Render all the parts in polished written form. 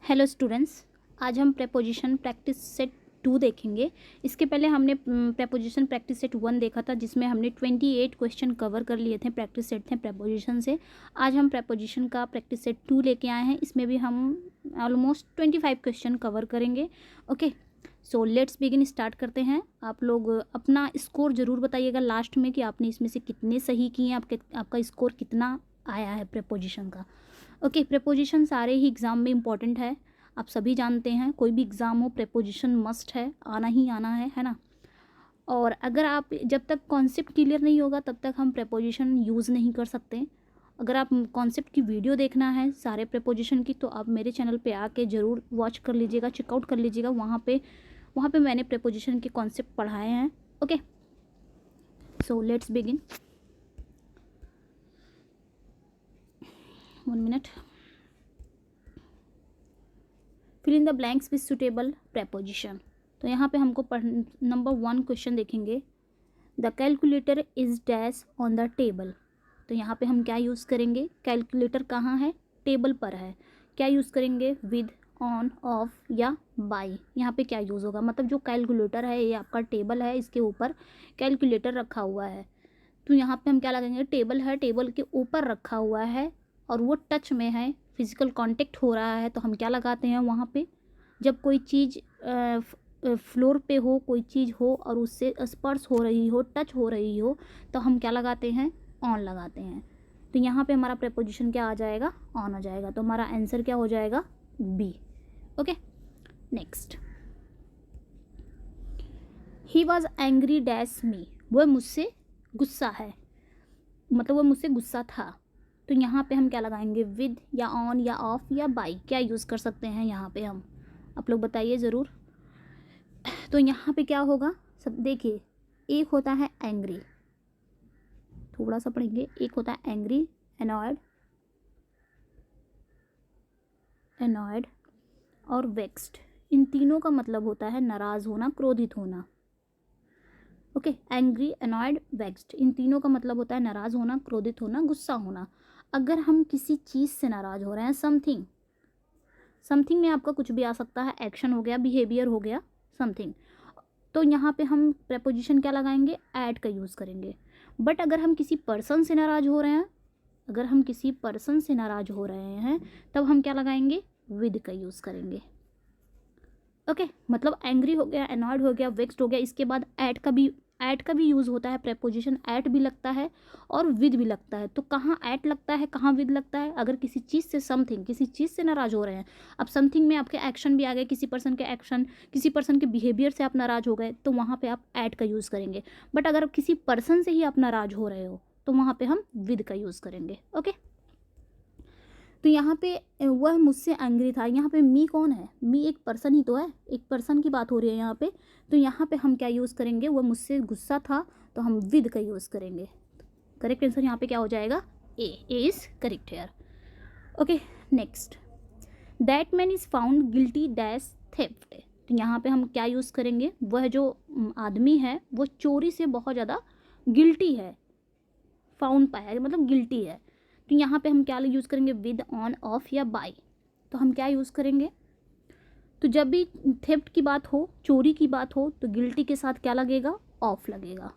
Hello students, आज हम preposition practice set 2 देखेंगे। इसके पहले हमने प्रेपोजिशन प्रैक्टिस सेट 1 देखा था, जिसमें हमने 28 क्वेश्चन कवर कर लिए थे, प्रैक्टिस सेट थे प्रेपोजिशन से। आज हम प्रेपोजिशन का प्रैक्टिस सेट 2 लेके आए हैं। इसमें भी हम ऑलमोस्ट 25 क्वेश्चन कवर करेंगे। Okay, so let's begin, start करते हैं। आप लोग अपना स्कोर ज़रूर बताइएगा लास्ट में कि आपने इसमें से कितने सही किए हैं, आपका स्कोर कितना आया है प्रेपोजिशन का। ओके, प्रेपोजिशन सारे ही एग्ज़ाम में इम्पॉर्टेंट है, आप सभी जानते हैं। कोई भी एग्ज़ाम हो, प्रेपोजिशन मस्ट है, आना ही आना है ना। और अगर आप जब तक कॉन्सेप्ट क्लियर नहीं होगा तब तक हम प्रेपोजिशन यूज़ नहीं कर सकते। अगर आप कॉन्सेप्ट की वीडियो देखना है सारे प्रेपोजिशन की, तो आप मेरे चैनल पे आके ज़रूर वॉच कर लीजिएगा, चेकआउट कर लीजिएगा। वहाँ पे मैंने प्रेपोजिशन के कॉन्सेप्ट पढ़ाए हैं। Okay, so let's begin. 1 minute. Fill in the blanks with suitable preposition. तो यहाँ पे हमको नंबर 1 क्वेश्चन देखेंगे। The calculator is dash on the table. तो यहाँ पे हम क्या यूज़ करेंगे? कैलकुलेटर कहाँ है? टेबल पर है। क्या यूज़ करेंगे? विद, ऑन, ऑफ या बाई। यहाँ पे क्या यूज़ होगा? मतलब जो कैलकुलेटर है, ये आपका टेबल है, इसके ऊपर कैलकुलेटर रखा हुआ है। तो यहाँ पे हम क्या लगाएंगे? टेबल है, टेबल के ऊपर रखा हुआ है और वो टच में है, फिजिकल कांटेक्ट हो रहा है, तो हम क्या लगाते हैं वहाँ पे? जब कोई चीज़ फ्लोर पे हो, कोई चीज़ हो और उससे स्पर्श हो रही हो, टच हो रही हो, तो हम क्या लगाते हैं? ऑन लगाते हैं। तो यहाँ पे हमारा प्रेपोजिशन क्या आ जाएगा? ऑन आ जाएगा। तो हमारा आंसर क्या हो जाएगा? B. Okay, next. He was angry dash me. वह मुझसे गुस्सा है, मतलब वह मुझसे गुस्सा था। तो यहाँ पे हम क्या लगाएंगे? विद या ऑन या ऑफ या बाई, क्या यूज़ कर सकते हैं यहाँ पे हम? आप लोग बताइए ज़रूर। तो यहाँ पे क्या होगा? सब देखिए, एक होता है एंग्री, थोड़ा सा पढ़ेंगे। एक होता है एंग्री, एनॉयड, एनॉयड और वेक्स्ड। इन तीनों का मतलब होता है नाराज़ होना, क्रोधित होना। ओके, एंग्री, एनॉयड, वेक्स्ड, इन तीनों का मतलब होता है नाराज़ होना, क्रोधित होना, गुस्सा होना। अगर हम किसी चीज़ से नाराज़ हो रहे हैं, समथिंग, समथिंग में आपका कुछ भी आ सकता है, एक्शन हो गया, बिहेवियर हो गया, समथिंग, तो यहाँ पे हम प्रेपोजिशन क्या लगाएंगे? ऐड का यूज़ करेंगे। बट अगर हम किसी पर्सन से नाराज़ हो रहे हैं, अगर हम किसी पर्सन से नाराज़ हो रहे हैं, तब हम क्या लगाएंगे? विद का यूज़ करेंगे। ओके, मतलब एंग्री हो गया, एनॉयड हो गया, वेक्स्ड हो गया, इसके बाद ऐट का भी यूज़ होता है। प्रेपोजिशन ऐट भी लगता है और विद भी लगता है। तो कहाँ ऐट लगता है, कहाँ विद लगता है? अगर किसी चीज़ से, समथिंग, किसी चीज़ से नाराज़ हो रहे हैं, अब समथिंग में आपके एक्शन भी आ गए, किसी पर्सन के एक्शन, किसी पर्सन के बिहेवियर से आप नाराज़ हो गए, तो वहाँ पे आप ऐट का यूज़ करेंगे। बट अगर किसी पर्सन से ही आप नाराज़ हो रहे हो, तो वहाँ पे हम विद का यूज़ करेंगे। ओके, तो यहाँ पे वह मुझसे एंग्री था। यहाँ पे मी कौन है? मी एक पर्सन ही तो है, एक पर्सन की बात हो रही है यहाँ पे। तो यहाँ पे हम क्या यूज़ करेंगे? वह मुझसे गुस्सा था, तो हम विद का यूज़ करेंगे। करेक्ट आंसर यहाँ पे क्या हो जाएगा? A is correct here. Okay, next. That man is found guilty dash theft. तो यहाँ पे हम क्या यूज़ करेंगे? वह जो आदमी है वो चोरी से बहुत ज़्यादा गिल्टी है, फाउंड पाया है, मतलब गिल्टी है। तो यहाँ पे हम क्या यूज़ करेंगे? विद, ऑन, ऑफ या बाय। तो हम क्या यूज़ करेंगे? तो जब भी थेफ्ट की बात हो, चोरी की बात हो, तो गिल्टी के साथ क्या लगेगा? ऑफ लगेगा।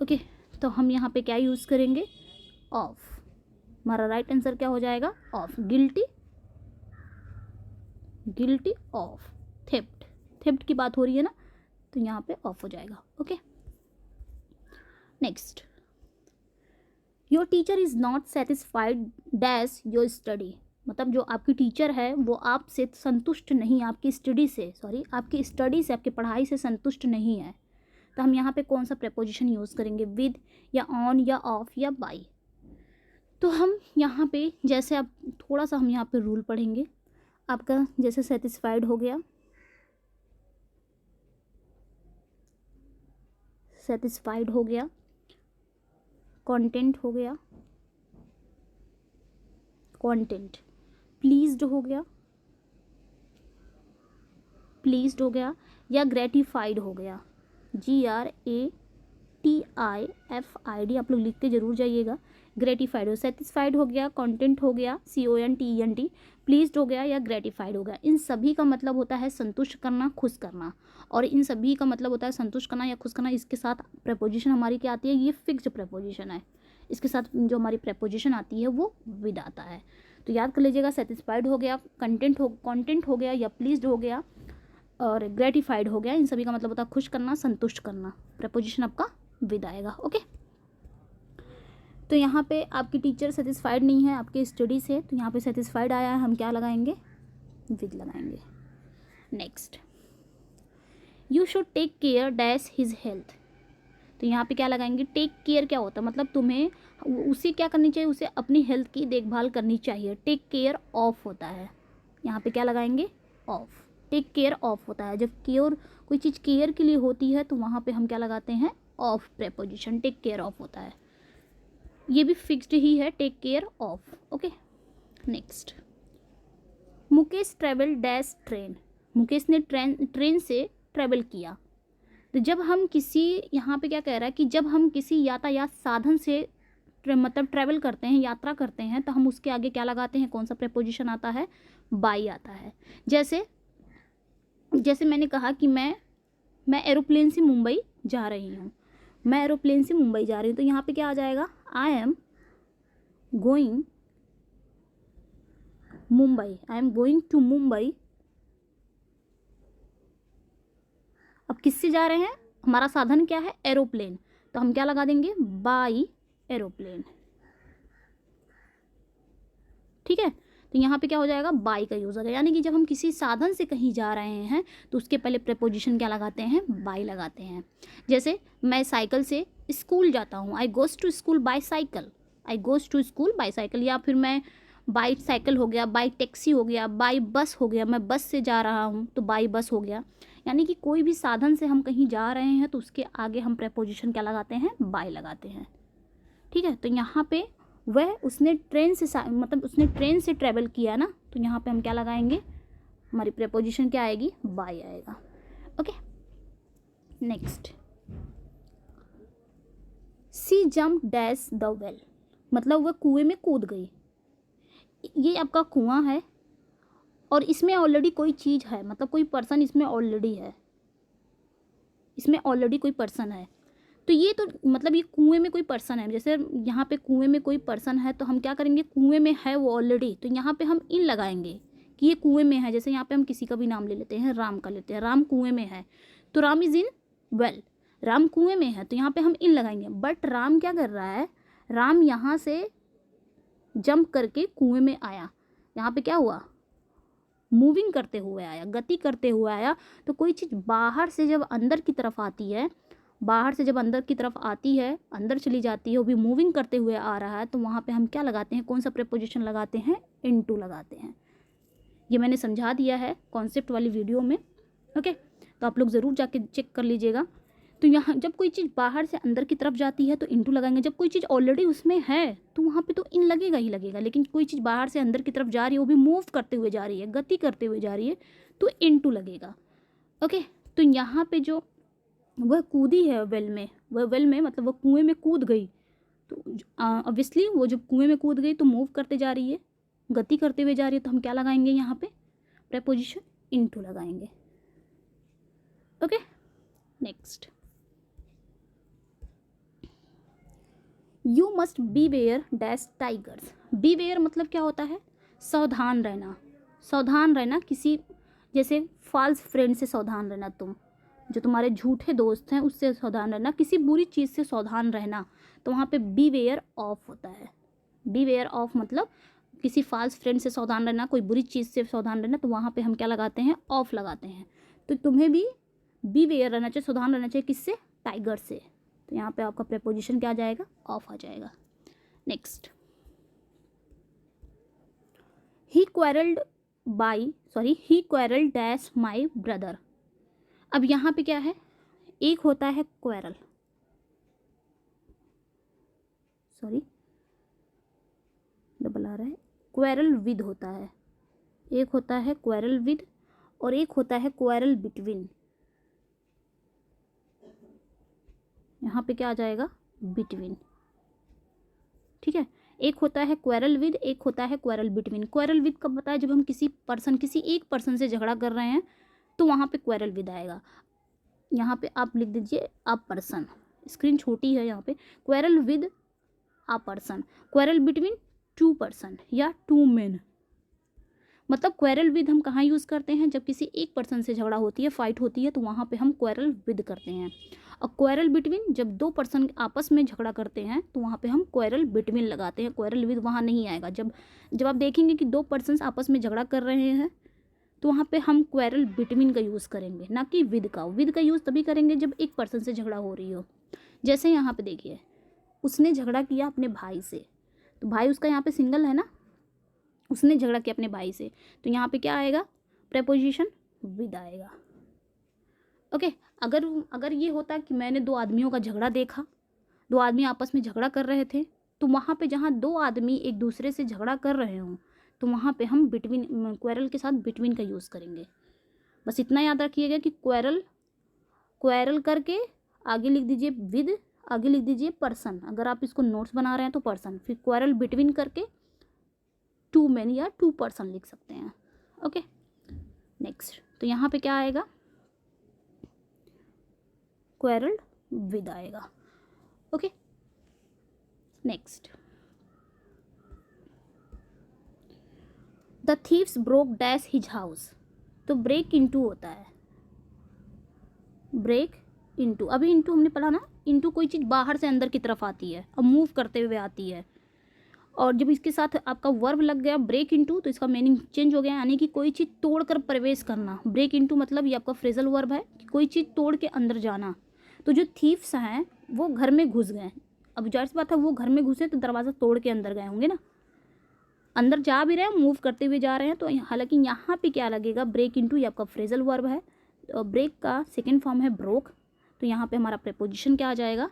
ओके, तो हम यहाँ पे क्या यूज़ करेंगे? ऑफ। हमारा राइट आंसर क्या हो जाएगा? Of. Guilty, guilty of theft, theft की बात हो रही है ना, तो यहाँ पे ऑफ हो जाएगा। Okay, next. Your teacher is not satisfied dash your study. मतलब जो आपकी टीचर है वो आपसे संतुष्ट नहीं, आपकी स्टडी से, सॉरी, आपकी स्टडी से, आपकी पढ़ाई से संतुष्ट नहीं है। तो हम यहाँ पे कौन सा प्रेपोजिशन यूज़ करेंगे? विद या ऑन या ऑफ या बाई। तो हम यहाँ पे जैसे, अब थोड़ा सा हम यहाँ पे रूल पढ़ेंगे। आपका जैसे सेटिस्फाइड हो गया, सेटिस्फाइड हो गया, कंटेंट हो गया, कंटेंट, प्लीज्ड हो गया, प्लीज्ड हो गया, या ग्रेटिफाइड हो गया, GRATIFID। आप लोग लिख के ज़रूर जाइएगा। ग्रेटिफाइड हो, सेटिस्फाइड हो गया, कॉन्टेंट हो गया, CONTENT, प्लीज्ड हो गया या ग्रेटिफाइड हो गया। इन सभी का मतलब होता है संतुष्ट करना, खुश करना, और इन सभी का मतलब होता है संतुष्ट करना या खुश करना। इसके साथ प्रपोजिशन हमारी क्या आती है, ये फिक्स्ड प्रपोजिशन है, इसके साथ जो हमारी प्रपोजिशन आती है वो विद आता है। तो याद कर लीजिएगा, सेटिस्फाइड हो गया, कॉन्टेंट हो गया या प्लीज्ड हो गया और ग्रेटिफाइड हो गया, इन सभी का मतलब होता है खुश करना, संतुष्ट करना। प्रपोजिशन आपका विद आएगा। ओके, तो यहाँ पे आपकी टीचर सेटिस्फाइड नहीं है आपके स्टडी से, तो यहाँ पे सेटिस्फाइड आया है, हम क्या लगाएंगे, विद लगाएंगे। Next, you should take care dash his health. तो यहाँ पे क्या लगाएंगे, टेक केयर क्या होता है, मतलब तुम्हें उसे क्या करनी चाहिए, उसे अपनी हेल्थ की देखभाल करनी चाहिए। टेक केयर ऑफ होता है, यहाँ पे क्या लगाएंगे, ऑफ। टेक केयर ऑफ होता है, जब केयर कोई चीज़ केयर के लिए होती है तो वहाँ पे हम क्या लगाते हैं, of preposition. Take care of होता है, ये भी फिक्स्ड ही है, take care of. Okay, next, Mukesh travel dash train. Mukesh ने ट्रेन से ट्रेवल किया। तो जब हम किसी, यहाँ पे क्या कह रहा है कि जब हम किसी यातायात साधन से मतलब ट्रैवल करते हैं, यात्रा करते हैं, तो हम उसके आगे क्या लगाते हैं, कौन सा प्रेपोजिशन आता है, बाई आता है। जैसे मैंने कहा कि मैं एरोप्लेन से मुंबई जा रही हूँ, मैं एरोप्लेन से मुंबई जा रही हूँ, तो यहाँ पे क्या आ जाएगा, I am going Mumbai, I am going to Mumbai. अब किससे जा रहे हैं, हमारा साधन क्या है, एरोप्लेन, तो हम क्या लगा देंगे, बाई एरोप्लेन। ठीक है, तो यहाँ पे क्या हो जाएगा, बाई का यूज़ होगा, यानी कि जब हम किसी साधन से कहीं जा रहे हैं तो उसके पहले प्रेपोजिशन क्या लगाते हैं, बाई लगाते हैं। जैसे मैं साइकिल से स्कूल जाता हूँ, I goes to school by cycle, I goes to school by cycle. या फिर मैं बाई साइकिल हो गया, बाई टैक्सी हो गया, बाई बस हो गया, मैं बस से जा रहा हूँ तो बाई बस हो गया। यानी कि कोई भी साधन से हम कहीं जा रहे हैं तो उसके आगे हम प्रेपोजिशन क्या लगाते हैं, बाई लगाते हैं। ठीक है, तो यहाँ पे वह उसने ट्रेन से मतलब उसने ट्रेन से ट्रेवल किया ना, तो यहाँ पे हम क्या लगाएंगे, हमारी प्रेपोजिशन क्या आएगी, बाय आएगा। Okay, next, she jump dash the well, मतलब वह कुएं में कूद गई। ये आपका कुआं है और इसमें ऑलरेडी कोई चीज़ है, मतलब कोई पर्सन इसमें ऑलरेडी है, इसमें ऑलरेडी कोई पर्सन है। तो ये तो मतलब ये कुएं में कोई पर्सन है, जैसे यहाँ पे कुएं में कोई पर्सन है तो हम क्या करेंगे, कुएं में है वो ऑलरेडी, तो यहाँ पे हम इन लगाएंगे कि ये कुएं में है। जैसे यहाँ पे हम किसी का भी नाम ले लेते हैं, राम का लेते हैं, राम कुएं में है, तो Ram is in well, Ram कुएं में है, तो यहाँ पे हम इन लगाएंगे। बट राम क्या कर रहा है, राम यहाँ से जंप करके कुएं में आया, यहाँ पे क्या हुआ, मूविंग करते हुए आया, गति करते हुए आया। तो कोई चीज़ बाहर से जब अंदर की तरफ आती है, बाहर से जब अंदर की तरफ आती है, अंदर चली जाती है, वो भी मूविंग करते हुए आ रहा है, तो वहाँ पे हम क्या लगाते हैं, कौन सा प्रेपोजिशन लगाते हैं, इनटू लगाते हैं। ये मैंने समझा दिया है कॉन्सेप्ट वाली वीडियो में। ओके, तो आप लोग ज़रूर जाके चेक कर लीजिएगा। तो यहाँ जब कोई चीज़ बाहर से अंदर की तरफ जाती है तो इनटू लगाएंगे, जब कोई चीज़ ऑलरेडी उसमें है तो वहाँ पे तो इन लगेगा ही लगेगा, लेकिन कोई चीज़ बाहर से अंदर की तरफ जा रही है, वो भी मूव करते हुए जा रही है, गति करते हुए जा रही है, तो इनटू लगेगा। ओके, तो यहाँ पे जो वह कूदी है वेल में, वह वेल में मतलब वह कुएं में कूद गई, तो ऑब्वियसली वो जब कुएं में कूद गई तो मूव करते जा रही है, गति करते हुए जा रही है, तो हम क्या लगाएंगे, यहाँ पे प्रेपोजिशन इनटू लगाएंगे। Okay, next, you must beware dash tigers. Beware मतलब क्या होता है, सावधान रहना, सावधान रहना किसी, जैसे फॉल्स फ्रेंड से सावधान रहना, तुम जो तुम्हारे झूठे दोस्त हैं उससे सावधान रहना, किसी बुरी चीज़ से सावधान रहना, तो वहाँ पे बीवेयर ऑफ होता है। बीवेयर ऑफ मतलब किसी फॉल्स फ्रेंड से सावधान रहना, कोई बुरी चीज़ से सावधान रहना, तो वहाँ पे हम क्या लगाते हैं, ऑफ लगाते हैं। तो तुम्हें भी बीवेयर रहना चाहिए, सावधान रहना चाहिए, किससे, टाइगर से, तो यहाँ पे आपका प्रेपोजिशन क्या आ जाएगा, ऑफ आ जाएगा। Next, he quarrelled dash my brother. अब यहाँ पे क्या है, एक होता है क्वेरल, सॉरी डबल आ रहा है, क्वेरल विद होता है, एक होता है क्वेरल विद और एक होता है क्वेरल बिटवीन। यहाँ पे क्या आ जाएगा, बिटवीन। ठीक है। एक होता है क्वेरल विद, एक होता है क्वेरल बिटवीन। क्वेरल विद कब बताया, जब हम किसी एक पर्सन से झगड़ा कर रहे हैं तो वहाँ पे क्वेरल विद आएगा। यहाँ पे आप लिख दीजिए अ पर्सन, स्क्रीन छोटी है यहाँ पे। Quarrel with a person, quarrel between two person या टू मेन। मतलब क्वेरल विद हम कहाँ यूज़ करते हैं, जब किसी एक पर्सन से झगड़ा होती है, फाइट होती है, तो वहाँ पे हम क्वेरल विद करते हैं। और क्वेरल बिटवीन, जब दो पर्सन आपस में झगड़ा करते हैं तो वहाँ पे हम क्वेरल बिटवीन लगाते हैं, क्वेरल विद वहाँ नहीं आएगा। जब आप देखेंगे कि दो पर्सन आपस में झगड़ा कर रहे हैं तो वहाँ पे हम क्वेरल बिटवीन का यूज़ करेंगे, ना कि विद का। विद का यूज़ तभी करेंगे जब एक पर्सन से झगड़ा हो रही हो। जैसे यहाँ पे देखिए, उसने झगड़ा किया अपने भाई से, तो भाई उसका यहाँ पे सिंगल है ना, उसने झगड़ा किया अपने भाई से, तो यहाँ पे क्या आएगा, प्रेपोजिशन विद आएगा। ओके। अगर ये होता कि मैंने दो आदमियों का झगड़ा देखा, दो आदमी आपस में झगड़ा कर रहे थे, तो वहाँ पे जहाँ दो आदमी एक दूसरे से झगड़ा कर रहे हों तो वहाँ पे हम बिटवीन, क्वेरल के साथ बिटवीन का यूज़ करेंगे। बस इतना याद रखिएगा कि क्वेरल करके आगे लिख दीजिए विद, आगे लिख दीजिए पर्सन। अगर आप इसको नोट्स बना रहे हैं तो पर्सन, फिर क्वेरल बिटवीन करके टू मैन या टू पर्सन लिख सकते हैं। ओके। नेक्स्ट, तो यहाँ पे क्या आएगा, क्वेरल विद आएगा। Okay. Next, the thieves broke dash his house. तो ब्रेक इनटू होता है, ब्रेक इनटू। अभी इनटू हमने पढ़ा ना, इनटू कोई चीज़ बाहर से अंदर की तरफ आती है और मूव करते हुए आती है। और जब इसके साथ आपका वर्ब लग गया ब्रेक इनटू, तो इसका मीनिंग चेंज हो गया, यानी कि कोई चीज़ तोड़कर प्रवेश करना। ब्रेक इनटू मतलब ये आपका फ्रेजल वर्ब है कि कोई चीज़ तोड़ के अंदर जाना। तो जो थीफ्स हैं वो घर में घुस गए। अब जाहिर सी बात है, वो घर में घुसे तो दरवाज़ा तोड़ के अंदर गए होंगे ना, अंदर जा भी रहे हैं, मूव करते हुए जा रहे हैं। तो हालांकि यहाँ पे क्या लगेगा, ब्रेक इनटू, ये आपका फ्रेजल वर्ब है। तो ब्रेक का सेकेंड फॉर्म है ब्रोक, तो यहाँ पे हमारा प्रेपोजिशन क्या आ जाएगा,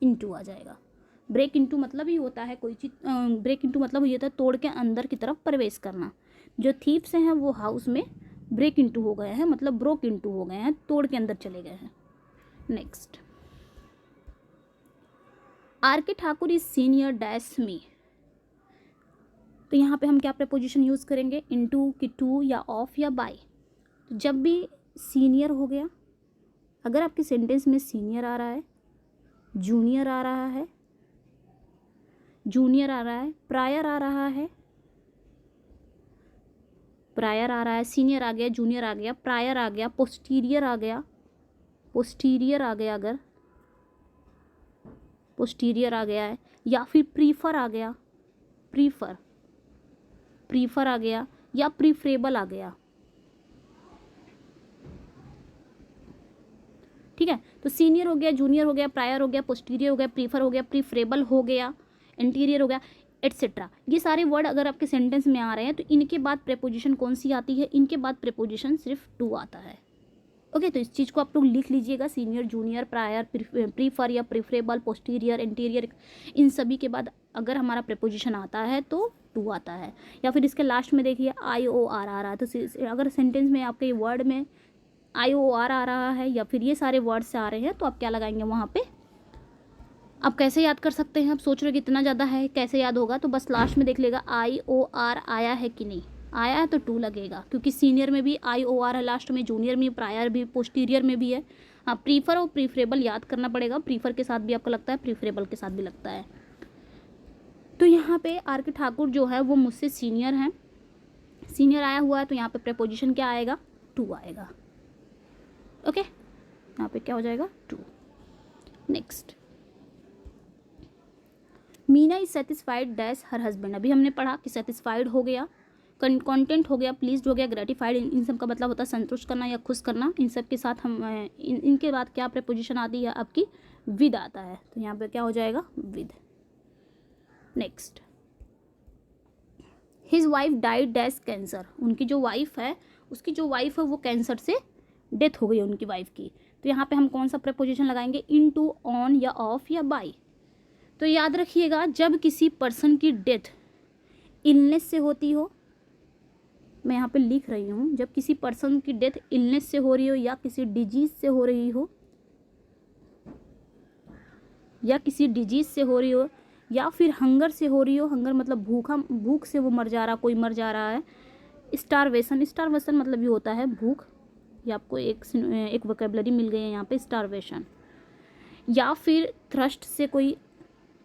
इनटू आ जाएगा। ब्रेक इनटू मतलब ही होता है कोई चीज़, ब्रेक इनटू मतलब ये होता है तोड़ के अंदर की तरफ प्रवेश करना। जो थीफ्स हैं वो हाउस में ब्रेक इनटू हो गए हैं, मतलब ब्रोक इनटू हो गए हैं, तोड़ के अंदर चले गए हैं। नेक्स्ट, आर के ठाकुर इज सीनियर डैश मी। तो यहाँ पे हम क्या प्रेपोजिशन यूज़ करेंगे, इनटू की टू या ऑफ या बाय। तो जब भी सीनियर हो गया, अगर आपके सेंटेंस में सीनियर आ रहा है, जूनियर आ रहा है, प्रायर आ रहा है, प्रायर आ रहा है, सीनियर आ गया, जूनियर आ गया, प्रायर आ गया, पोस्टीरियर आ गया, अगर पोस्टीरियर आ गया है, या फिर प्रीफर आ गया, प्रीफर आ गया, या प्रीफरेबल आ गया। ठीक है। तो सीनियर हो गया, जूनियर हो गया, प्रायर हो गया, पोस्टीरियर हो गया, प्रीफर हो गया, प्रीफरेबल हो गया, इंटीरियर हो गया, एट्सेट्रा। ये सारे वर्ड अगर आपके सेंटेंस में आ रहे हैं तो इनके बाद प्रेपोजिशन कौन सी आती है, इनके बाद प्रेपोजिशन सिर्फ टू आता है। ओके। तो इस चीज़ को आप लोग लिख लीजिएगा, सीनियर, जूनियर, प्रायर, प्रीफर या प्रीफरेबल, पोस्टीरियर, इंटीरियर, इन सभी के बाद अगर हमारा प्रेपोजिशन आता है तो टू आता है। या फिर इसके लास्ट में देखिए IOR आ रहा है, तो अगर सेंटेंस में आपके वर्ड में IOR आ रहा है या फिर ये सारे वर्ड्स आ रहे हैं तो आप क्या लगाएंगे वहाँ पे। आप कैसे याद कर सकते हैं, आप सोच रहे हो कि इतना ज़्यादा है कैसे याद होगा, तो बस लास्ट में देख लेगा IOR आया है कि नहीं, आया है तो टू लगेगा, क्योंकि सीनियर में भी IOR है लास्ट में, जूनियर में, प्रायर भी, पोस्टीरियर में भी है। हाँ, प्रीफर और प्रीफरेबल याद करना पड़ेगा, प्रीफर के साथ भी आपको लगता है, प्रीफरेबल के साथ भी लगता है। तो यहाँ पे आर के ठाकुर जो है वो मुझसे सीनियर हैं, सीनियर आया हुआ है, तो यहाँ पे प्रेपोजिशन क्या आएगा, टू आएगा। ओके। यहाँ पे क्या हो जाएगा, to. Next, Meena is satisfied dash her husband. अभी हमने पढ़ा कि सेटिस्फाइड हो गया, कंटेंट हो गया, प्लीज्ड हो गया, ग्रेटिफाइड, इन सब का मतलब होता है संतुष्ट करना या खुश करना। इन सब के साथ हम इनके बाद क्या प्रेपोजिशन आती है आपकी, विद आता है, तो यहाँ पे क्या हो जाएगा, with. Next, his wife died dash cancer. उनकी जो वाइफ है, उसकी जो वाइफ है वो कैंसर से डेथ हो गई उनकी वाइफ की। तो यहाँ पे हम कौन सा प्रेपोजिशन लगाएंगे, इन टू, ऑन या ऑफ या बाय। तो याद रखिएगा, जब किसी पर्सन की डेथ इलनेस से होती हो, मैं यहाँ पे लिख रही हूँ, जब किसी पर्सन की डेथ इलनेस से हो रही हो या किसी डिजीज से हो रही हो, या फिर हंगर से हो रही हो, हंगर मतलब भूख से वो मर जा रहा, कोई मर जा रहा है। स्टारवेशन, स्टारवेशन मतलब ये होता है भूख। ये आपको एक वोकेबलरी मिल गई है यहाँ पे, स्टारवेशन। या फिर थ्रस्ट से कोई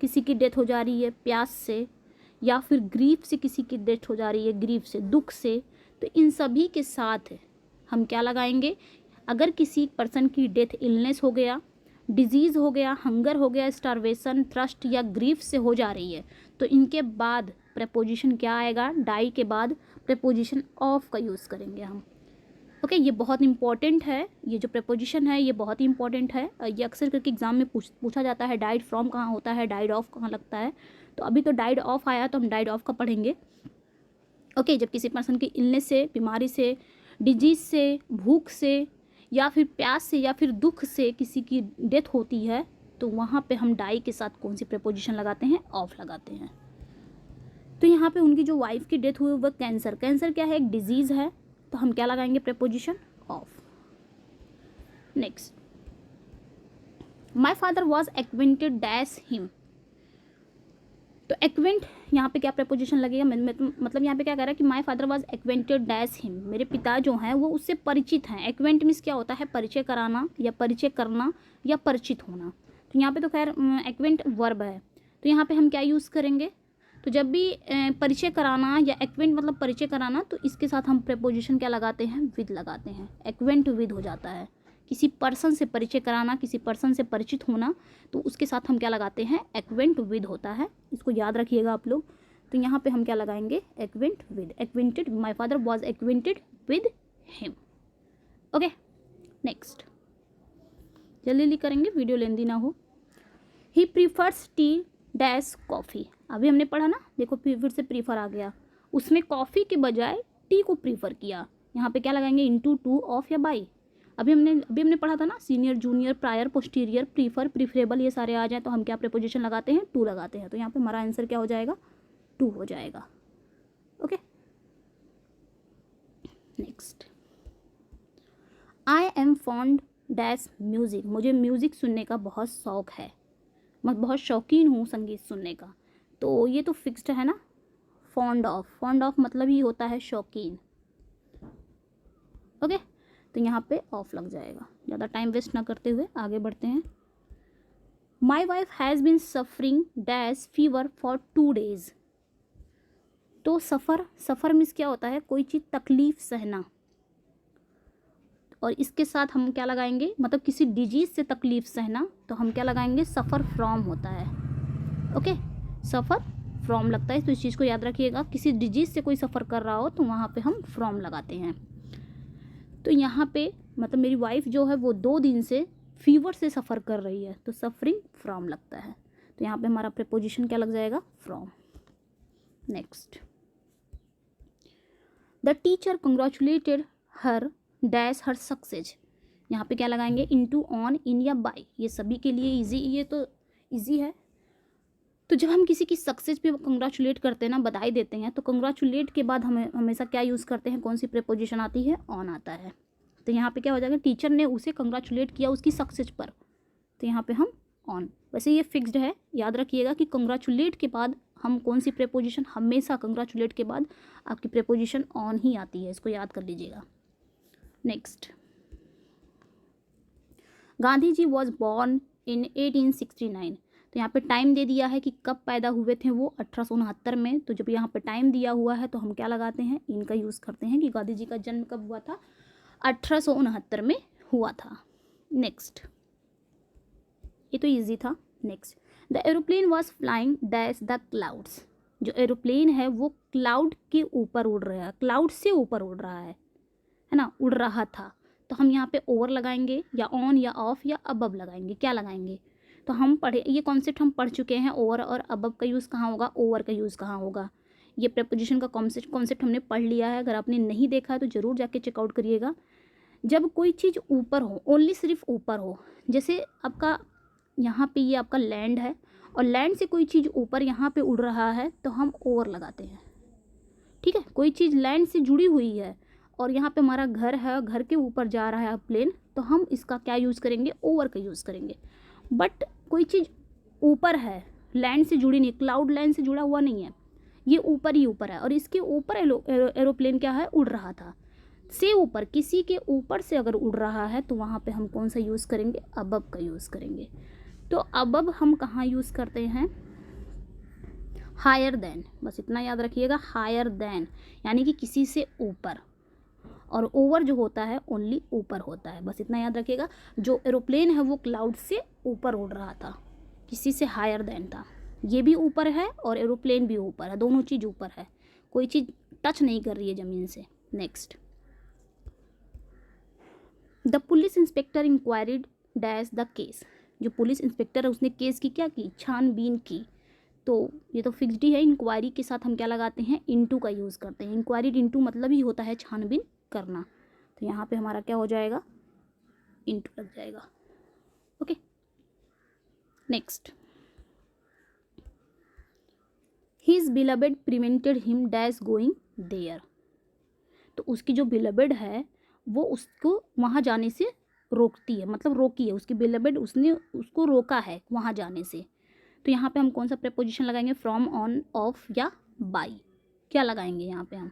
किसी की डेथ हो जा रही है, प्यास से, या फिर ग्रीफ से किसी की डेथ हो जा रही है, ग्रीफ से, दुख से। तो इन सभी के साथ हम क्या लगाएंगे, अगर किसी पर्सन की डेथ इलनेस हो गया, डिजीज़ हो गया, हंगर हो गया, स्टारवेशन, थ्रस्ट या ग्रीफ से हो जा रही है, तो इनके बाद प्रेपोजिशन क्या आएगा, डाई के बाद प्रेपोजिशन ऑफ का यूज़ करेंगे हम। ओके, ये बहुत इंपॉर्टेंट है, ये जो प्रेपोजिशन है ये बहुत ही इंपॉर्टेंट है। ये अक्सर करके एग्जाम में पूछा जाता है, डाइड फ्रॉम कहाँ होता है, डाइड ऑफ कहाँ लगता है। तो अभी तो डाइड ऑफ आया, तो हम डाइड ऑफ का पढ़ेंगे। ओके, जब किसी पर्सन की इलनेस से, बीमारी से, डिजीज से, भूख से, या फिर प्यास से, या फिर दुख से किसी की डेथ होती है, तो वहाँ पे हम डाई के साथ कौन सी प्रेपोजिशन लगाते हैं, ऑफ लगाते हैं। तो यहाँ पे उनकी जो वाइफ की डेथ हुई वह कैंसर, कैंसर क्या है, एक डिजीज़ है, तो हम क्या लगाएंगे, preposition of. Next, my father was acquainted dash him. तो एक्वेंट यहाँ पे क्या प्रेपोजिशन लगेगा, मतलब यहाँ पे क्या कह रहा है कि my father was acquainted dash him, मेरे पिता जो हैं वो उससे परिचित हैं। एक्वेंट मीन्स क्या होता है, परिचय कराना या परिचय करना या परिचित होना। तो यहाँ पे तो खैर एक्वेंट वर्ब है, तो यहाँ पे हम क्या यूज़ करेंगे, तो जब भी परिचय कराना या एक्वेंट मतलब परिचय कराना, तो इसके साथ हम प्रेपोजिशन क्या लगाते हैं, विद लगाते हैं। एक्वेंट विद हो जाता है, किसी पर्सन से परिचय कराना, किसी पर्सन से परिचित होना, तो उसके साथ हम क्या लगाते हैं, एक्वेंट विद होता है। इसको याद रखिएगा आप लोग। तो यहाँ पे हम क्या लगाएंगे, acquaint with, acquainted, my father was acquainted with him. Okay, next, जल्दी करेंगे, वीडियो लेंदी ना हो। ही प्रीफर्स टी डैश कॉफ़ी। अभी हमने पढ़ा ना, देखो फिर से प्रीफर आ गया, उसमें कॉफ़ी के बजाय टी को प्रीफर किया। यहाँ पे क्या लगाएंगे, इनटू, टू, ऑफ या बाई। अभी हमने पढ़ा था ना, senior, junior, prior, posterior, prefer, preferable, ये सारे आ जाए तो हम क्या प्रेपोजिशन लगाते हैं, टू लगाते हैं। तो यहाँ पे हमारा आंसर क्या हो जाएगा, टू हो जाएगा। Okay, next, I am fond dash music. मुझे म्यूज़िक सुनने का बहुत शौक़ है, मैं बहुत शौकीन हूँ संगीत सुनने का। तो ये तो फिक्स्ड है ना, फॉन्ड ऑफ, फॉन्ड ऑफ मतलब ही होता है शौकीन। ओके, तो यहाँ पे ऑफ लग जाएगा। ज़्यादा टाइम वेस्ट ना करते हुए आगे बढ़ते हैं। My wife has been suffering dash fever for 2 days। तो सफ़र मीन्स क्या होता है, कोई चीज़ तकलीफ़ सहना, और इसके साथ हम क्या लगाएंगे, मतलब किसी डिजीज़ से तकलीफ़ सहना, तो हम क्या लगाएंगे, सफ़र फ्रॉम होता है। ओके, सफ़र फ्रॉम लगता है, तो इस चीज़ को याद रखिएगा। किसी डिजीज़ से कोई सफ़र कर रहा हो तो वहाँ पे हम फ्रॉम लगाते हैं। तो यहाँ पे मतलब मेरी वाइफ जो है वो 2 दिन से फीवर से सफ़र कर रही है, तो सफरिंग फ्रॉम लगता है। तो यहाँ पे हमारा प्रीपोजिशन क्या लग जाएगा, from. Next, the teacher congratulated her dash her success. यहाँ पे क्या लगाएंगे, इनटू, ऑन, इन या बाय। ये सभी के लिए इजी, ये तो इजी है। तो जब हम किसी की सक्सेस पे कंग्रेचुलेट करते हैं ना, बधाई देते हैं, तो कंग्रेचुलेट के बाद हमें हमेशा क्या यूज़ करते हैं, कौन सी प्रीपोजिशन आती है, ऑन आता है। तो यहाँ पे क्या हो जाएगा, टीचर ने उसे कंग्रेचुलेट किया उसकी सक्सेस पर, तो यहाँ पे हम ऑन। वैसे ये फिक्स्ड है, याद रखिएगा कि कंग्रेचुलेट के बाद हम कौन सी प्रीपोजिशन, हमेशा कंग्रेचुलेट के बाद आपकी प्रीपोजिशन ऑन ही आती है, इसको याद कर लीजिएगा। Next, Gandhi ji was born in 1869। तो यहाँ पे टाइम दे दिया है कि कब पैदा हुए थे वो, 1869 में। तो जब यहाँ पे टाइम दिया हुआ है तो हम क्या लगाते हैं, इनका यूज़ करते हैं कि गांधी जी का जन्म कब हुआ था, 1869 में हुआ था। नेक्स्ट, ये तो इजी था। Next, the aeroplane was flying dash the clouds. जो एरोप्लेन है वो क्लाउड के ऊपर उड़ रहा है, क्लाउड से ऊपर उड़ रहा है ना, उड़ रहा था। तो हम यहाँ पे ओवर लगाएंगे या ऑन या ऑफ या अबव लगाएंगे, क्या लगाएंगे। तो हम पढ़े, ये कॉन्सेप्ट हम पढ़ चुके हैं, ओवर और अबव का यूज़ कहाँ होगा, ओवर का यूज़ कहाँ होगा। ये प्रीपोजिशन का कॉन्सेप्ट हमने पढ़ लिया है। अगर आपने नहीं देखा है तो ज़रूर जाके चेकआउट करिएगा। जब कोई चीज़ ऊपर हो, ओनली सिर्फ ऊपर हो, जैसे आपका यहाँ पे ये आपका लैंड है और लैंड से कोई चीज़ ऊपर यहाँ पे उड़ रहा है तो हम ओवर लगाते हैं, ठीक है। कोई चीज़ लैंड से जुड़ी हुई है और यहाँ पे हमारा घर है, घर के ऊपर जा रहा है प्लेन, तो हम इसका क्या यूज़ करेंगे, ओवर का यूज़ करेंगे। बट कोई चीज़ ऊपर है, लैंड से जुड़ी नहीं, क्लाउड लैंड से जुड़ा हुआ नहीं है, ये ऊपर ही ऊपर है। और इसके ऊपर एरोप्लेन क्या है, उड़ रहा था। से ऊपर, किसी के ऊपर से अगर उड़ रहा है तो वहाँ पे हम कौन सा यूज़ करेंगे, अबव का यूज़ करेंगे। तो अबव हम कहाँ यूज़ करते हैं, हायर देन, बस इतना याद रखिएगा, हायर देन यानी कि किसी से ऊपर, और ओवर जो होता है ओनली ऊपर होता है, बस इतना याद रखिएगा। जो एरोप्लेन है वो क्लाउड से ऊपर उड़ रहा था, किसी से हायर देन था। ये भी ऊपर है और एरोप्लेन भी ऊपर है, दोनों चीज़ ऊपर है, कोई चीज़ टच नहीं कर रही है ज़मीन से। Next, the police inspector inquired dash the case, जो पुलिस इंस्पेक्टर है उसने केस की क्या की, छानबीन की। तो ये तो फिक्स्ड ही है, इंक्वायरी के साथ हम क्या लगाते हैं, इनटू का यूज़ करते हैं। इंक्वायरीड इनटू मतलब ही होता है छानबीन करना, तो यहाँ पे हमारा क्या हो जाएगा, इनटू लग जाएगा। ओके, नेक्स्ट, हिज बिलबेड prevented him dash going there, तो उसकी जो बिलबेड है वो उसको वहाँ जाने से रोकती है, मतलब रोकी है, उसकी बिलबेड उसने उसको रोका है वहाँ जाने से। तो यहाँ पे हम कौन सा प्रेपोजिशन लगाएंगे, फ्रॉम, ऑन, ऑफ या बाई, क्या लगाएंगे यहाँ पे हम।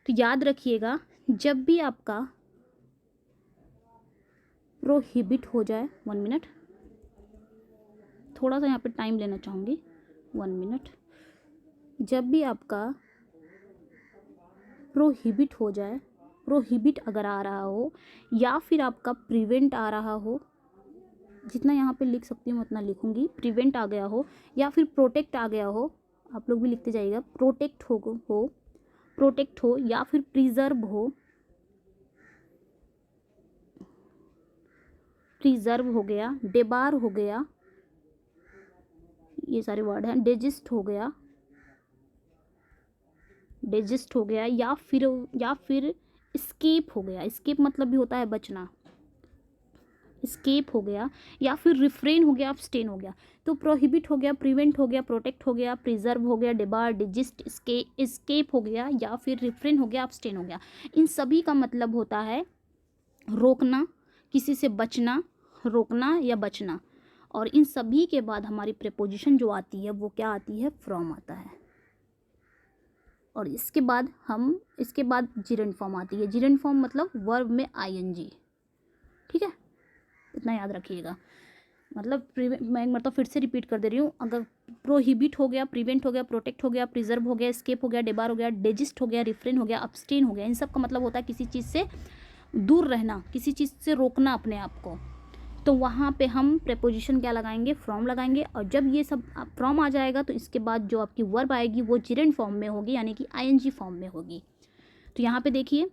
तो याद रखिएगा, जब भी आपका प्रोहिबिट हो जाए, 1 मिनट, थोड़ा सा यहाँ पे टाइम लेना चाहूँगी, 1 मिनट, जब भी आपका प्रोहिबिट हो जाए, प्रोहिबिट अगर आ रहा हो या फिर आपका प्रिवेंट आ रहा हो, जितना यहाँ पे लिख सकती हूँ उतना लिखूँगी, प्रिवेंट आ गया हो या फिर प्रोटेक्ट आ गया हो, आप लोग भी लिखते जाइएगा, प्रोटेक्ट हो या फिर प्रिजर्व हो गया, डेबार हो गया, ये सारे वर्ड हैं, डेजिस्ट हो गया या फिर स्केप हो गया, स्केप मतलब भी होता है बचना, स्केप हो गया या फिर रिफ्रेन हो गया, अब्सटेन हो गया। तो प्रोहिबिट हो गया, प्रिवेंट हो गया, प्रोटेक्ट हो गया, प्रिजर्व हो गया, डिबार, डिजिस्ट, स्केप हो गया या फिर रिफ्रेन हो गया, अब्सटेन हो गया। इन सभी का मतलब होता है रोकना, किसी से बचना, रोकना या बचना। और इन सभी के बाद हमारी प्रेपोजिशन जो आती है वो क्या आती है, फ्रॉम आता है। और इसके बाद जिरेंट फॉर्म आती है। जिरेंट फॉर्म मतलब वर्ब में आईएनजी, ठीक है, इतना याद रखिएगा। मतलब मैं मतलब फिर से रिपीट कर दे रही हूँ, अगर प्रोहिबिट हो गया, प्रिवेंट हो गया, प्रोटेक्ट हो गया, प्रिजर्व हो गया, स्केप हो गया, डेबार हो गया, डेजिस्ट हो गया, रिफ्रेन हो गया, अब्सटेन हो गया, इन सब का मतलब होता है किसी चीज़ से दूर रहना, किसी चीज़ से रोकना अपने आप को। तो वहाँ पे हम प्रेपोजिशन क्या लगाएंगे, फ्रॉम लगाएंगे। और जब ये सब फ्रॉम आ जाएगा तो इसके बाद जो आपकी वर्ब आएगी वो जिरेंट फॉर्म में होगी, यानी कि आईएनजी फॉर्म में होगी। तो यहाँ पे देखिए,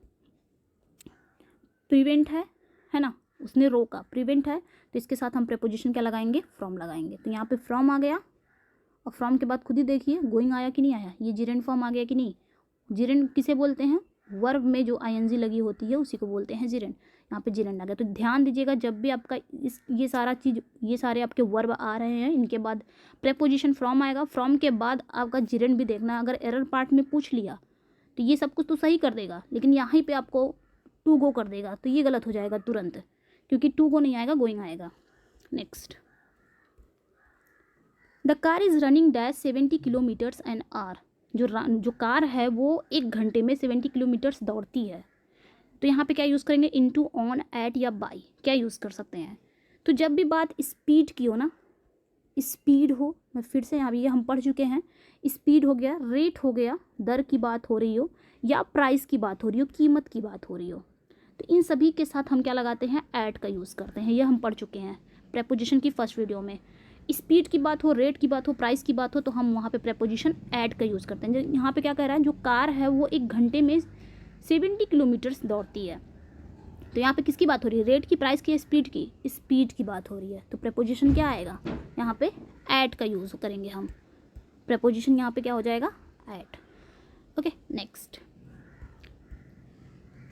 प्रिवेंट है ना, उसने रोका, प्रिवेंट है, तो इसके साथ हम प्रेपोजिशन क्या लगाएंगे, फ्रॉम लगाएंगे। तो यहाँ पे फ्रॉम आ गया, और फ्रॉम के बाद खुद ही देखिए गोइंग आया कि नहीं आया, ये जिरेंट फॉर्म आ गया कि नहीं। जिरेंट किसे बोलते हैं, वर्ब में जो आईएनजी लगी होती है उसी को बोलते हैं जिरेंट। यहाँ पे जिरेंट आ गया। तो ध्यान दीजिएगा, जब भी आपका ये सारे आपके वर्ब आ रहे हैं, इनके बाद प्रेपोजिशन फ्रॉम आएगा, फ्रॉम के बाद आपका जिरेंट भी देखना। अगर एरर पार्ट में पूछ लिया तो ये सब कुछ तो सही कर देगा, लेकिन यहाँ पे आपको टू गो कर देगा, तो ये गलत हो जाएगा तुरंत, क्योंकि टू गो नहीं आएगा, गोइंग आएगा। Next, the car is running dash 70 kilometres an hour, जो कार है वो 1 घंटे में 70 किलोमीटर्स दौड़ती है। तो यहाँ पे क्या यूज़ करेंगे, इनटू, ऑन, एट या बाई, क्या यूज़ कर सकते हैं। तो जब भी बात स्पीड की हो ना, स्पीड हो, मैं फिर से यहाँ भी ये हम पढ़ चुके हैं, स्पीड हो गया, रेट हो गया, दर की बात हो रही हो, या प्राइस की बात हो रही हो, कीमत की बात हो रही हो, तो इन सभी के साथ हम क्या लगाते हैं, एट का यूज़ करते हैं। ये हम पढ़ चुके हैं प्रेपोजिशन की फर्स्ट वीडियो में। स्पीड की बात हो, रेट की बात हो, प्राइस की बात हो, तो हम वहाँ पे प्रेपोजिशन ऐड का यूज़ करते हैं। यहाँ पे क्या कह रहा है, जो कार है वो 1 घंटे में 70 किलोमीटर्स दौड़ती है। तो यहाँ पे किसकी बात हो रही है, रेट की, प्राइस की, स्पीड की, स्पीड की बात हो रही है। तो प्रेपोजिशन क्या आएगा, यहाँ पे ऐड का यूज़ करेंगे हम। प्रेपोजिशन यहाँ पे क्या हो जाएगा, ऐड। ओके, नेक्स्ट,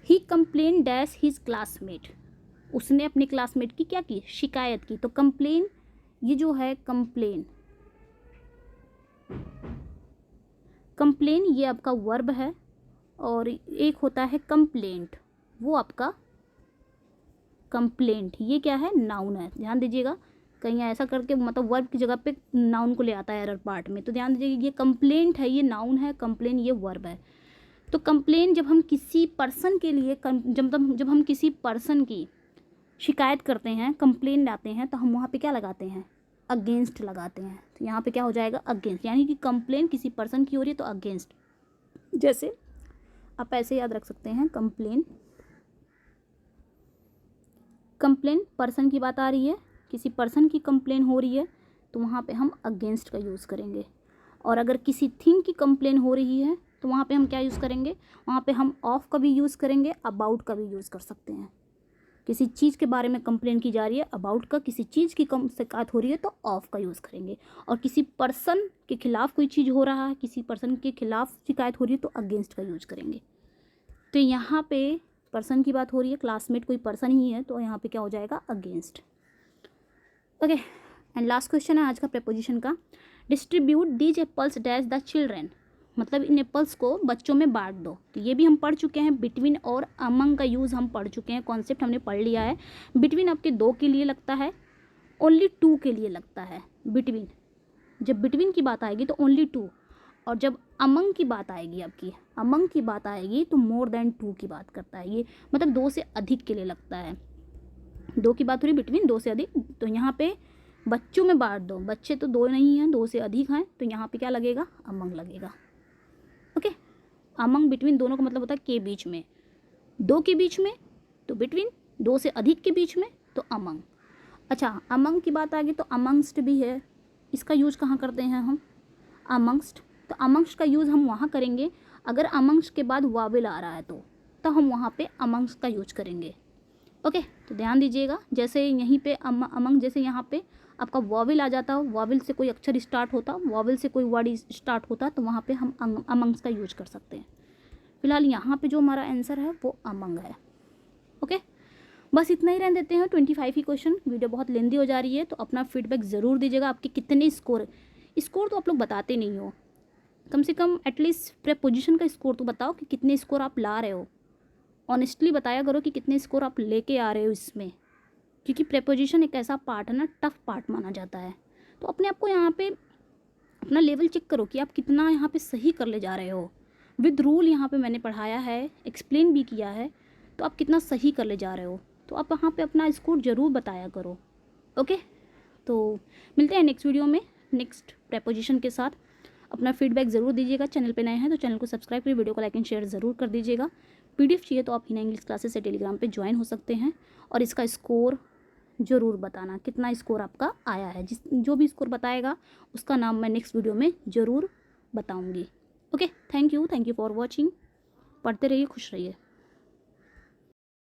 ही कंप्लेन डैश हिज क्लासमेट, उसने अपने क्लासमेट की क्या की, शिकायत की। तो कंप्लेन, ये जो है कंप्लेन ये आपका वर्ब है, और एक होता है कंप्लेंट, वो आपका कंप्लेंट, ये क्या है, नाउन है। ध्यान दीजिएगा, कहीं ऐसा करके मतलब वर्ब की जगह पे नाउन को ले आता है एरर पार्ट में। तो ध्यान दीजिए ये कंप्लेंट है, ये नाउन है, कंप्लेन ये वर्ब है। तो कंप्लेन जब हम किसी पर्सन के लिए जब हम किसी पर्सन की शिकायत करते हैं, कंप्लेन लाते हैं, तो हम वहाँ पे क्या लगाते हैं, अगेंस्ट लगाते हैं। तो यहाँ पे क्या हो जाएगा, अगेंस्ट, यानी कि कंप्लेन किसी पर्सन की हो रही है तो अगेंस्ट। जैसे आप ऐसे याद रख सकते हैं, कंप्लेन पर्सन की बात आ रही है, किसी पर्सन की कंप्लेन हो रही है, तो वहाँ पे हम अगेंस्ट का यूज़ करेंगे। और अगर किसी थिंग की कंप्लेन हो रही है तो वहाँ पे हम क्या यूज़ करेंगे, वहाँ पे हम ऑफ का भी यूज़ करेंगे, अबाउट का भी यूज़ कर सकते हैं। किसी चीज़ के बारे में कंप्लेन की जा रही है, अबाउट का, किसी चीज़ की शिकायत हो रही है तो ऑफ का यूज़ करेंगे। और किसी पर्सन के खिलाफ कोई चीज़ हो रहा है, किसी पर्सन के खिलाफ शिकायत हो रही है तो अगेंस्ट का यूज़ करेंगे। तो यहाँ पे पर्सन की बात हो रही है, क्लासमेट कोई पर्सन ही है, तो यहाँ पे क्या हो जाएगा, against. Okay, and last question है आज का प्रेपोजिशन का, distribute these apples dash the children, मतलब इन एप्पल्स को बच्चों में बांट दो। तो ये भी हम पढ़ चुके हैं, बिटवीन और अमंग का यूज़ हम पढ़ चुके हैं, कॉन्सेप्ट हमने पढ़ लिया है। बिटवीन आपके 2 के लिए लगता है, ओनली 2 के लिए लगता है बिटवीन। जब बिटवीन की बात आएगी तो ओनली 2, और जब अमंग की बात आएगी, आपकी अमंग की बात आएगी तो मोर देन 2 की बात करता है। ये मतलब 2 से अधिक के लिए लगता है। 2 की बात हो रही बिटवीन 2 से अधिक, तो यहाँ पे बच्चों में बांट दो, बच्चे तो 2 नहीं हैं, 2 से अधिक हैं, तो यहाँ पे क्या लगेगा, अमंग लगेगा। ओके, अमंग बिटवीन दोनों का मतलब होता है के बीच में, 2 के बीच में तो बिटवीन, 2 से अधिक के बीच में तो अमंग। अच्छा, अमंग की बात आ गई तो अमंगस्ट भी है, इसका यूज़ कहाँ करते हैं हम, अमंगस्ट। तो अमंगस्ट का यूज़ हम वहाँ करेंगे अगर अमंगस्ट के बाद वावेल आ रहा है तो हम वहाँ पे अमंगस्ट का यूज करेंगे। ओके, तो ध्यान दीजिएगा, जैसे यहीं पे अमंग, जैसे यहाँ पे आपका वावेल आ जाता, वावेल से कोई अक्षर स्टार्ट होता, वावेल से कोई वर्ड स्टार्ट होता, तो वहाँ पे हम अमंग्स का यूज कर सकते हैं। फिलहाल यहाँ पे जो हमारा आंसर है वो अमंग है। ओके, बस इतना ही रहने देते हैं 25 ही क्वेश्चन। वीडियो बहुत लेंदी हो जा रही है, तो अपना फीडबैक ज़रूर दीजिएगा, आपके कितने स्कोर तो आप लोग बताते नहीं हो, कम से कम एटलीस्ट प्रेपोजिशन का स्कोर तो बताओ कि कितने स्कोर आप ला रहे हो। ऑनेस्टली बताया करो कि कितने स्कोर आप लेके आ रहे हो इसमें, क्योंकि प्रेपोजिशन एक ऐसा पार्ट है ना, टफ पार्ट माना जाता है। तो अपने आप को यहाँ पे अपना लेवल चेक करो कि आप कितना यहाँ पे सही कर ले जा रहे हो। विद रूल यहाँ पे मैंने पढ़ाया है, एक्सप्लेन भी किया है, तो आप कितना सही कर ले जा रहे हो, तो आप यहाँ पे अपना स्कोर ज़रूर बताया करो। ओके, तो मिलते हैं नेक्स्ट वीडियो में नेक्स्ट प्रेपोजिशन के साथ। अपना फीडबैक ज़रूर दीजिएगा। चैनल पे नए हैं तो चैनल को सब्सक्राइब करिए, वीडियो को लाइक एंड शेयर ज़रूर कर दीजिएगा। पीडीएफ चाहिए तो आप हिना इंग्लिश क्लासेस से टेलीग्राम पे ज्वाइन हो सकते हैं, और इसका स्कोर ज़रूर बताना कितना स्कोर आपका आया है। जो भी स्कोर बताएगा उसका नाम मैं नेक्स्ट वीडियो में ज़रूर बताऊँगी। Okay, thank you for watching. पढ़ते रहिए, खुश रहिए।